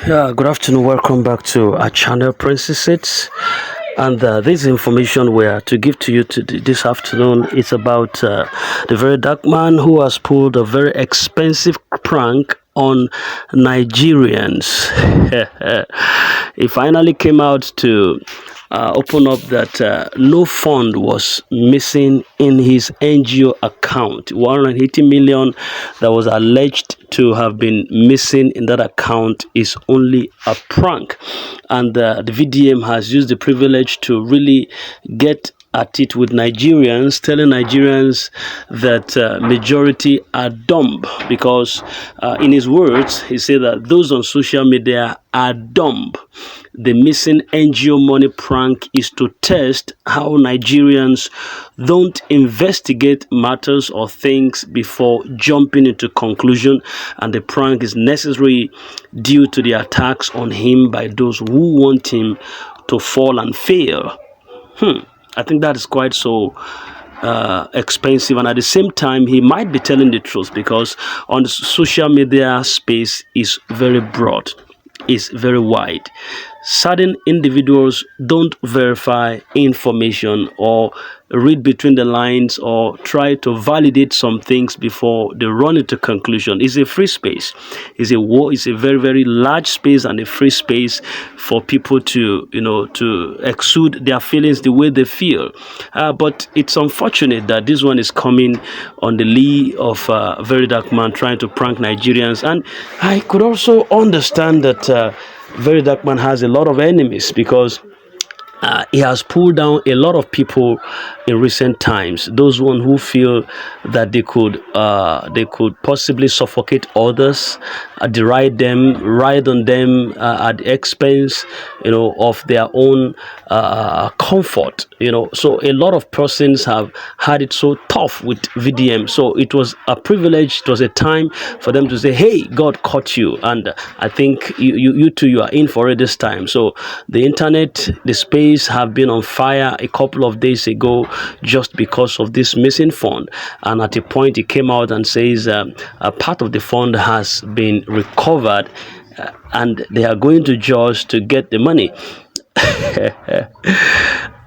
Yeah, good afternoon. Welcome back to our channel, Princess Hits. And this information we are to give to you this afternoon is about the very dark man who has pulled a very expensive prank on Nigerians. He finally came out to open up that no fund was missing in his NGO account. 180 million that was alleged to have been missing in that account is only a prank. And the VDM has used the privilege to really get at it with Nigerians, telling Nigerians that majority are dumb because in his words, he said that those on social media are dumb. The missing NGO money prank is to test how Nigerians don't investigate matters or things before jumping into conclusion, and the prank is necessary due to the attacks on him by those who want him to fall and fail. I think that is quite so expensive, and at the same time he might be telling the truth because on the social media space is very broad, is very wide. Certain individuals don't verify information or read between the lines or try to validate some things before they run into conclusion. It's a free space. It's a very, very large space and a free space for people to, to exude their feelings the way they feel. But it's unfortunate that this one is coming on the lee of a very dark man trying to prank Nigerians. And I could also understand that very dark man has a lot of enemies because he has pulled down a lot of people in recent times. Those one who feel that they could possibly suffocate others, deride them, ride on them at the expense, of their own comfort. So a lot of persons have had it so tough with VDM. So it was a privilege. It was a time for them to say, "Hey, God caught you," and I think you too, you are in for it this time. So the internet, the space have been on fire a couple of days ago just because of this missing fund, and at a point he came out and says a part of the fund has been recovered and they are going to judge to get the money.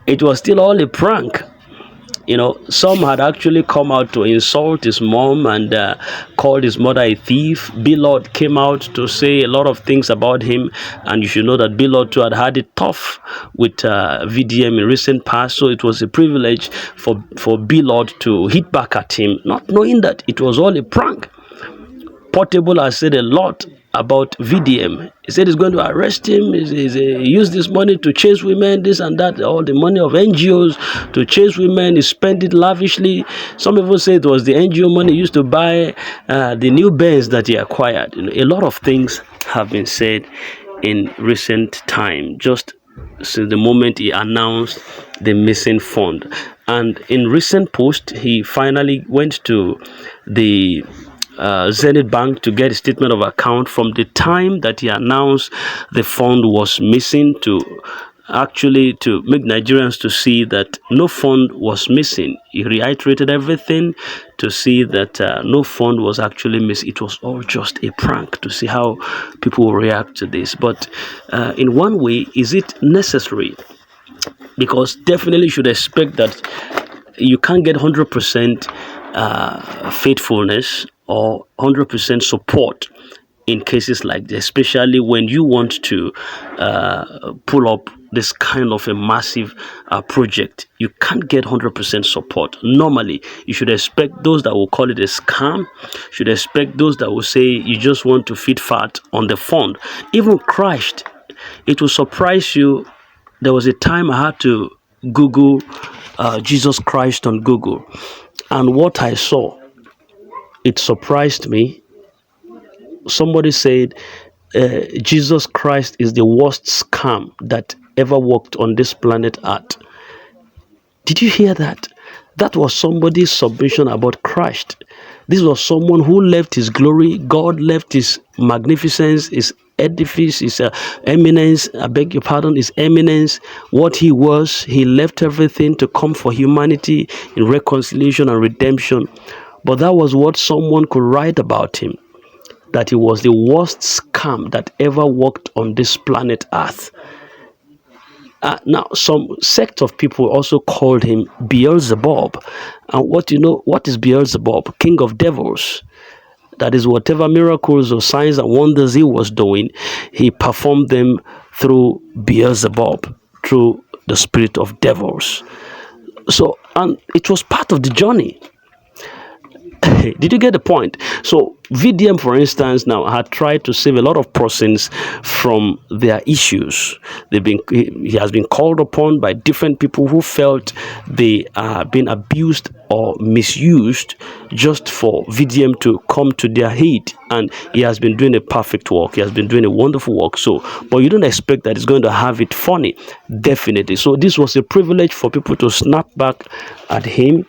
It was still all a prank. Some had actually come out to insult his mom and called his mother a thief. Billord came out to say a lot of things about him, and you should know that Billord too had it tough with VDM in recent past, so it was a privilege for Billord to hit back at him, not knowing that it was all a prank. Portable has said a lot about VDM. He said he's going to arrest him. He's used this money to chase women, this and that, all the money of NGOs to chase women. He spent it lavishly. Some people say it was the NGO money used to buy the new Benz that he acquired. A lot of things have been said in recent time, just since the moment he announced the missing fund. And in recent post, he finally went to the Zenith Bank to get a statement of account from the time that he announced the fund was missing to make Nigerians to see that no fund was missing. He reiterated everything to see that no fund was actually missing. It was all just a prank, to see how people will react to this. But in one way, is it necessary? Because definitely should expect that you can't get 100% faithfulness or 100% support in cases like this, especially when you want to pull up this kind of a massive project. You can't get 100% support. Normally, you should expect those that will call it a scam, should expect those that will say you just want to feed fat on the fund. Even crashed. It will surprise you. There was a time I had to Google Jesus Christ on Google, and what I saw, it surprised me. Somebody said Jesus Christ is the worst scam that ever walked on this planet Earth. Did you hear that? That was somebody's submission about Christ. This was someone who left his glory. God left his magnificence, his edifice, his eminence. I beg your pardon, his eminence. What he was, he left everything to come for humanity in reconciliation and redemption. But that was what someone could write about him. that he was the worst scam that ever walked on this planet Earth. Now, some sect of people also called him Beelzebub. And what is Beelzebub? King of devils. That is, whatever miracles or signs and wonders he was doing, he performed them through Beelzebub, through the spirit of devils. So, and it was part of the journey. Did you get the point? So VDM, for instance, now had tried to save a lot of persons from their issues. He has been called upon by different people who felt they are being abused or misused just for VDM to come to their aid, and he has been doing a perfect work. He has been doing a wonderful work. So, but you don't expect that he's going to have it funny, definitely. So this was a privilege for people to snap back at him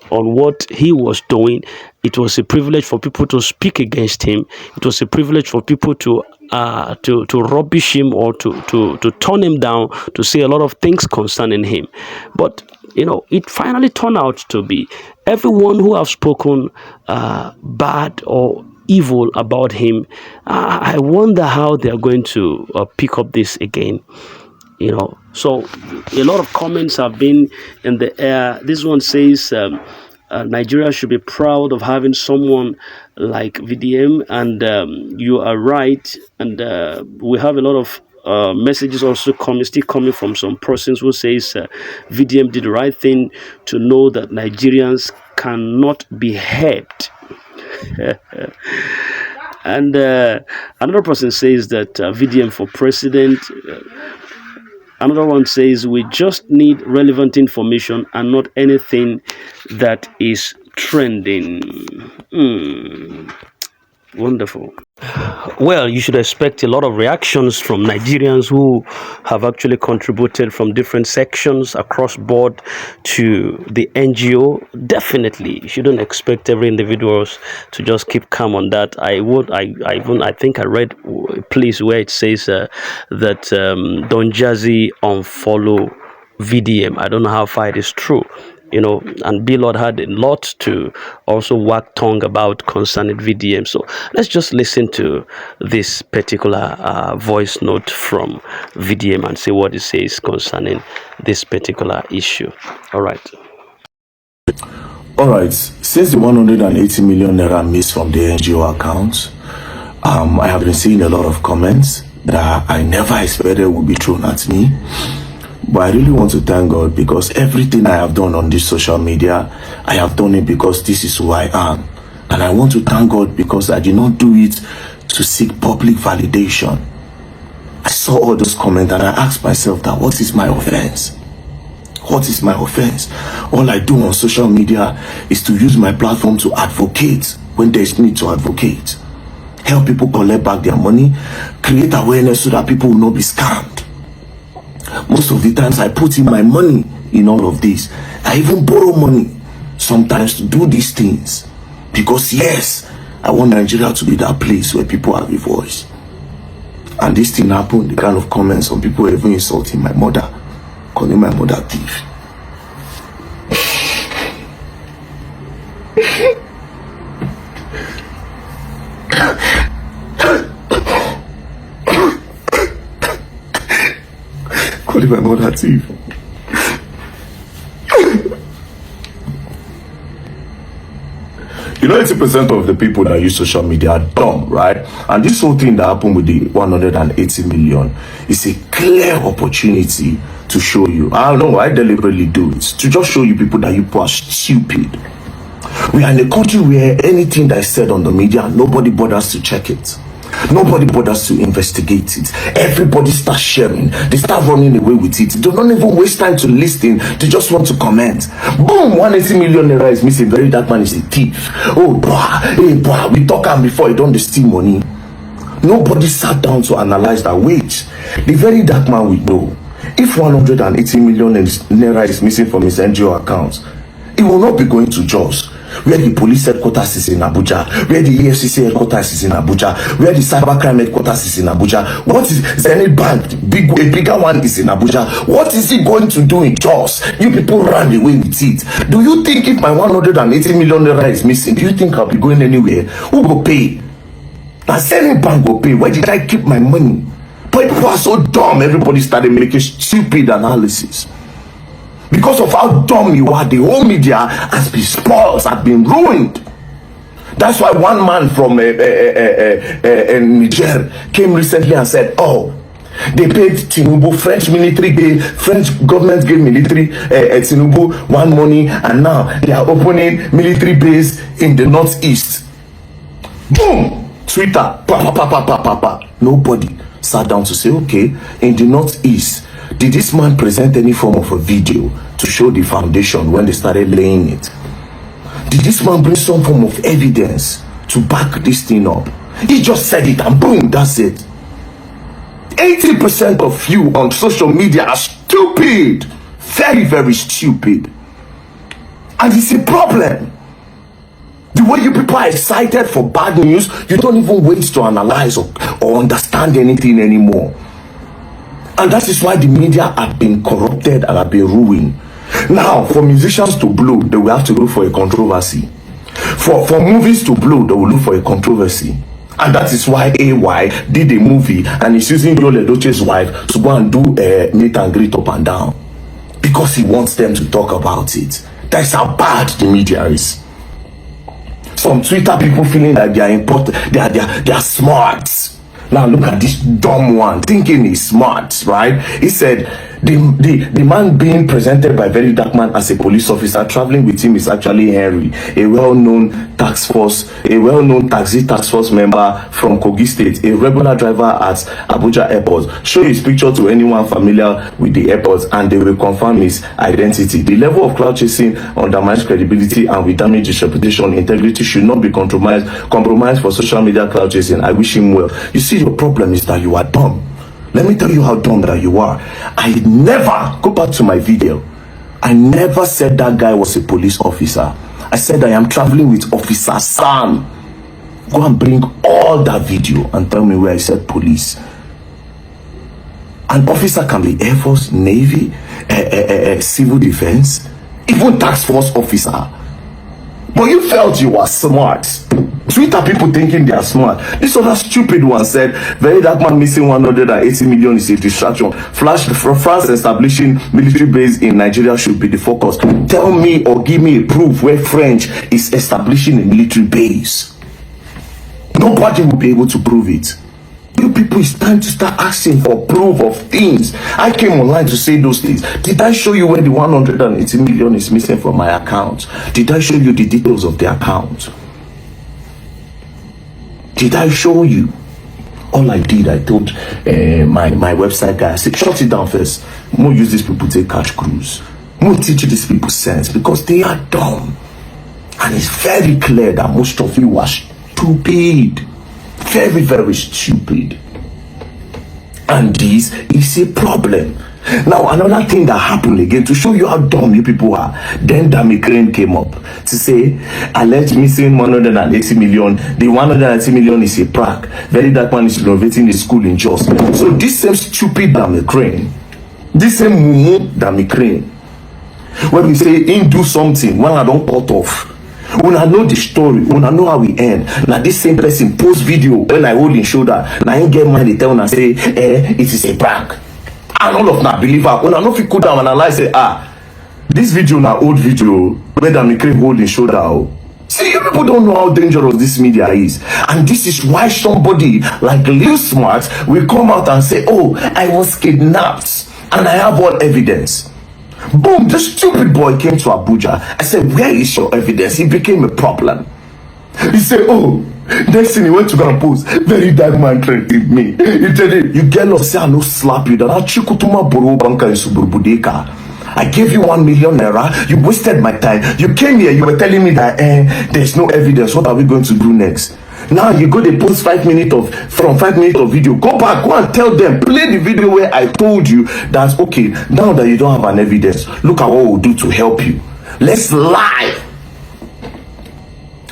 on what he was doing. It was a privilege for people to speak against him. It was a privilege for people to rubbish him or to turn him down, to say a lot of things concerning him. But it finally turned out to be everyone who have spoken bad or evil about him. I wonder how they are going to pick up this again. So a lot of comments have been in the air. This one says Nigeria should be proud of having someone like VDM, and you are right. And we have a lot of messages also still coming from some persons who says VDM did the right thing to know that Nigerians cannot be helped. And another person says that VDM for president. Another one says we just need relevant information and not anything that is trending. Wonderful. Well, you should expect a lot of reactions from Nigerians who have actually contributed from different sections across board to the NGO. Definitely, you shouldn't expect every individual to just keep calm on that. I think I read a place where it says that Don Jazzy unfollow VDM. I don't know how far it is true. And B-Lord had a lot to also wag tongue about concerning VDM. So let's just listen to this particular voice note from VDM and see what it says concerning this particular issue. All right. Since the 180 million naira missed from the NGO account, I have been seeing a lot of comments that I never expected would be thrown at me. But I really want to thank God, because everything I have done on this social media, I have done it because this is who I am. And I want to thank God because I did not do it to seek public validation. I saw all those comments and I asked myself that what is my offense? What is my offense? All I do on social media is to use my platform to advocate when there is need to advocate. Help people collect back their money, create awareness so that people will not be scammed. Most of the times I put in my money in all of this. I even borrow money sometimes to do these things, because yes, I want Nigeria to be that place where people have a voice. And this thing happened, the kind of comments some people were even insulting my mother, calling my mother thief. Calling my mother thief. You know, 80% of the people that use social media are dumb, right? And this whole thing that happened with the 180 million is a clear opportunity to show you. I don't know, I deliberately do it to just show you people that you are stupid. We are in a country where anything that is said on the media, nobody bothers to check it. Nobody bothers to investigate it. Everybody starts sharing. They start running away with it. They don't even waste time to listen. They just want to comment. Boom! 180 million naira is missing. Very dark man is a thief. Oh, boy, we talk am before he don't steal money. Nobody sat down to analyze that. Wait, the very dark man we know. If 180 million naira is missing from his NGO account, he will not be going to Jos, where the police headquarters is in Abuja, where the EFCC headquarters is in Abuja, where the cybercrime headquarters is in Abuja. What is Zenith Bank? A bigger one is in Abuja. What is he going to do in Jos? You people ran away with it. Do you think if my 180 million naira is missing, do you think I'll be going anywhere? Who will pay? Now selling bank go pay. Where did I keep my money? But people are so dumb. Everybody started making stupid analysis. Because of how dumb you are, the whole media has been spoiled, has been ruined. That's why one man from Niger came recently and said, oh, they paid Tinubu, French government gave military Tinubu one money, and now they are opening military base in the northeast. Boom! Twitter, Nobody sat down to say, okay, in the northeast, did this man present any form of a video to show the foundation when they started laying it? Did this man bring some form of evidence to back this thing up? He just said it and boom, that's it. 80% of you on social media are stupid. Very, very stupid. And it's a problem. The way you people are excited for bad news, you don't even wait to analyze or understand anything anymore. And that is why the media have been corrupted and have been ruined. Now, for musicians to blow, they will have to look for a controversy. For movies to blow, they will look for a controversy. And that is why AY did a movie and is using Yul Edochie's wife to go and do a meet and greet up and down. Because he wants them to talk about it. That's how bad the media is. Some Twitter people feeling like they are important, they are smart. Now look at this dumb one thinking he's smart, right? He said the man being presented by Very Dark Man as a police officer, traveling with him is actually Henry, a well-known taxi task force member from Kogi State, a regular driver at Abuja Airport. Show his picture to anyone familiar with the airport and they will confirm his identity. The level of cloud chasing undermines credibility and will damage his reputation. Integrity should not be compromised for social media cloud chasing. I wish him well. You see, your problem is that you are dumb. Let me tell you how dumb that you are. I never, go back to my video, I never said that guy was a police officer. I said I am traveling with Officer Sam. Go and bring all that video and tell me where I said police. An officer can be Air Force, Navy, Civil Defense, even task force officer. But you felt you were smart. Twitter people thinking they are smart. This other stupid one said, Very Dark Man missing 180 million is a distraction. France establishing military base in Nigeria should be the focus. Tell me or give me a proof where French is establishing a military base. Nobody will be able to prove it. You people, it's time to start asking for proof of things. I came online to say those things. Did I show you where the 180 million is missing from my account? Did I show you the details of the account? Did I show you? All I did, I told my website guy, I said, shut it down first. More use these people to catch cruise. More teach these people sense because they are dumb. And it's very clear that most of you are stupid. Very, very stupid. And this is a problem. Now, another thing that happened again to show you how dumb you people are. Then Dami Crane came up to say, alleged missing 180 million. The 180 million is a prank. Very Dark Man is renovating the school in Jos. So this same stupid Dami Crane, this same mumu Dami Crane, when we say in do something, when I don't cut off, when I know the story, when I know how we end. Now this same person post video when I hold his shoulder. Now I get mad, they tell and say, it is a prank. And all of that believer, when I know if you could down and analyze, say, this video na old video where Dami Crane hold his shoulder. See, you people don't know how dangerous this media is. And this is why somebody like Lil Smart will come out and say, oh, I was kidnapped and I have all evidence. Boom, this stupid boy came to Abuja. I said, where is your evidence? He became a problem. He said, oh, next thing he went to go and post, Very Dark Man threatened me. He told him, you get lost, say I no slap you. That I gave you 1 million naira. You wasted my time. You came here, you were telling me that there's no evidence. What are we going to do next? Now you go to post 5 minutes of video. Go back, go and tell them, play the video where I told you that okay, now that you don't have an evidence, look at what we'll do to help you. Let's lie.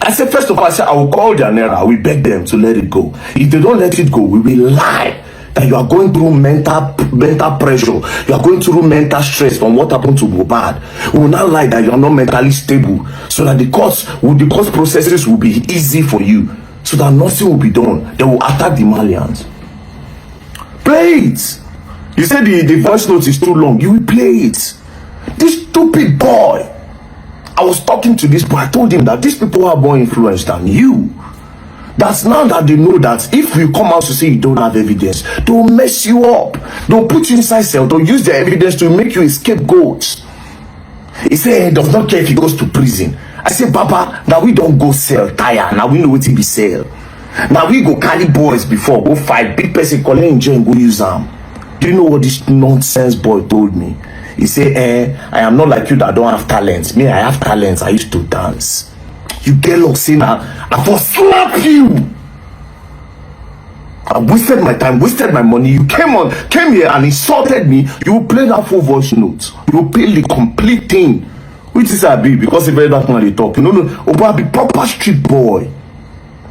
I said, first of all, I will call their naira, I will beg them to let it go. If they don't let it go, we will lie that you are going through mental pressure, you are going through mental stress from what happened to Mohbad. We will not lie that you are not mentally stable, so that the court processes will be easy for you. so that nothing will be done. They will attack the Malians. Play it. You said the voice note is too long. You will play it. This stupid boy. I was talking to this boy. I told him that these people are more influenced than you. That's now that they know that if you come out to say you don't have evidence, they'll mess you up. They'll put you inside cell. They'll use their evidence to make you a scapegoat. He said he does not care if he goes to prison. I said, Papa, now we don't go sell tire. Now we know what to be sell. Now we go carry boys before, go fight big person, call him and go use them. Do you know what this nonsense boy told me? He said, I am not like you that don't have talents. Me, I have talents. I used to dance. You get lost in I for slap you. I wasted my time, wasted my money. You came here and insulted me. You will play that full voice note. You will play the complete thing. Which is I be because if that man they talk. No. Oba be proper street boy.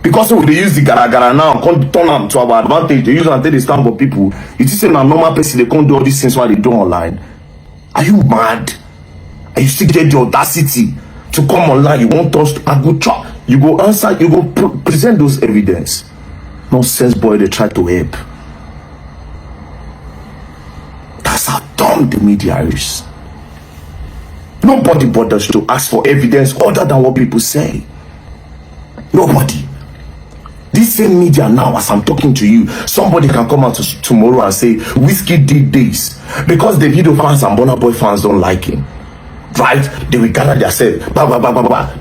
Because they use the gara now, can't turn them to our advantage. They use and take the stand for people. You just say a normal person, they can't do all these things while they do online. Are you mad? And you still get the audacity to come online? You want us to a good chop. You go answer, you go present those evidence. Nonsense boy, they try to help. That's how dumb the media is. Nobody bothers to ask for evidence other than what people say. Nobody. This same media now, as I'm talking to you, somebody can come out tomorrow and say Wizkid did this because the Davido fans and Burna Boy fans don't like him. Right? They will gather themselves,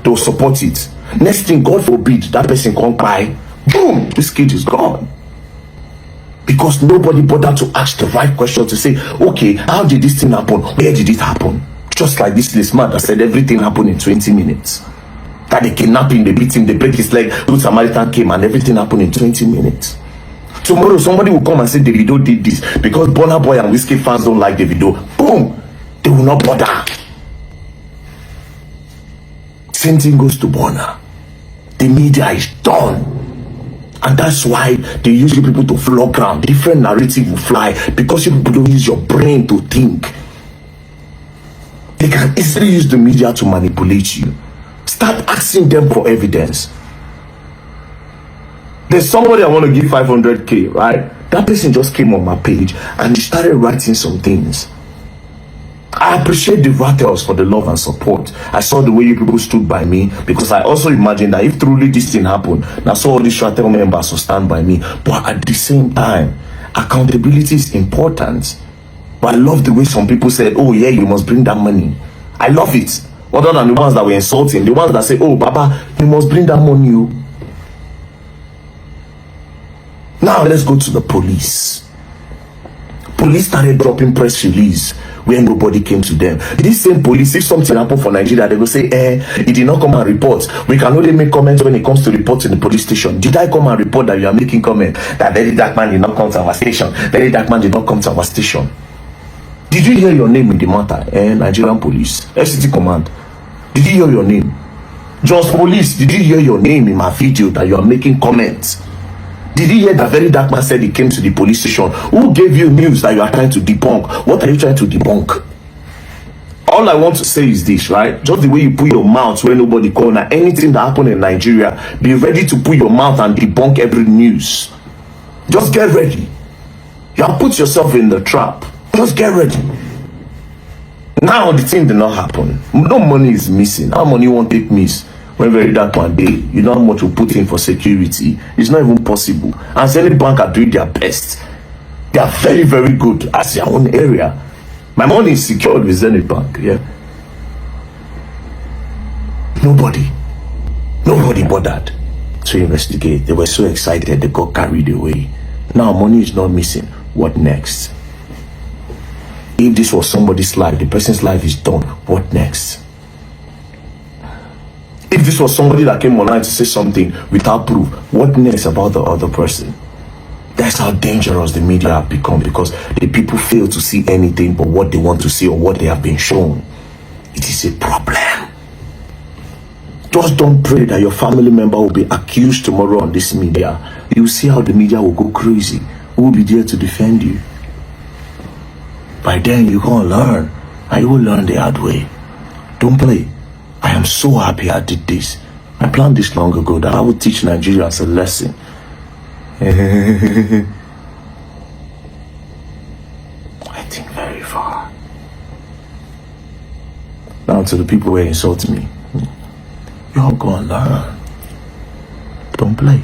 they'll support it. Next thing, God forbid, that person can't buy. Boom, this kid is gone. Because nobody bothered to ask the right question to say, okay, how did this thing happen? Where did it happen? Just like this man that said everything happened in 20 minutes. That they kidnapped him, they beat him, they break his leg, Good Samaritan came and everything happened in 20 minutes. Tomorrow somebody will come and say Davido did this because Burna Boy and Wizkid fans don't like Davido. Boom, they will not bother. Same thing goes to Burna. The media is done. And that's why they use you people to flog ground. Different narrative will fly because you people don't use your brain to think. They can easily use the media to manipulate you. Start asking them for evidence. There's somebody I want to give 500k, right? That person just came on my page and he started writing some things. I appreciate the Rattles for the love and support. I saw the way you people stood by me because I also imagine that if truly this thing happened, now so all these Rattle members will stand by me. But at the same time, accountability is important. But I love the way some people said, oh yeah, you must bring that money. I love it. Other than the ones that were insulting, the ones that say, oh Baba, you must bring that money. Now let's go to the police. Police started dropping press release when nobody came to them. This same police, if something happened for Nigeria, they will say, he did not come and report. We can only make comments when it comes to report in the police station. Did I come and report that you are making comment that Very Dark Man did not come to our station? Very Dark Man did not come to our station. Did you hear your name in the matter? Nigerian police, FCT command. Did you hear your name? Just police, did you hear your name in my video that you are making comments? Did you hear that Very Dark Man said he came to the police station? Who gave you news that you are trying to debunk? What are you trying to debunk? All I want to say is this, right? Just the way you put your mouth where nobody call, now anything that happened in Nigeria, be ready to put your mouth and debunk every news. Just get ready. You have put yourself in the trap. Just get ready. Now the thing did not happen. No money is missing. How money won't take miss? When Very Dark One day, you know how much you put in for security. It's not even possible. And any bank are doing their best. They are very, very good as their own area. My money is secured with Zenith Bank. Yeah. Nobody bothered to investigate. They were so excited they got carried away. Now money is not missing. What next? If this was somebody's life, the person's life is done. What next? If this was somebody that came online to say something without proof, what next about the other person? That's how dangerous the media have become, because the people fail to see anything but what they want to see or what they have been shown. It is a problem. Just don't pray that your family member will be accused tomorrow on this media. You will see how the media will go crazy. Who will be there to defend you? By then you're gonna learn, and you will learn the hard way. Don't play. I am so happy I did this. I planned this long ago that I would teach Nigerians a lesson. I think very far. Now to the people who insult me, y'all go and learn. Don't play.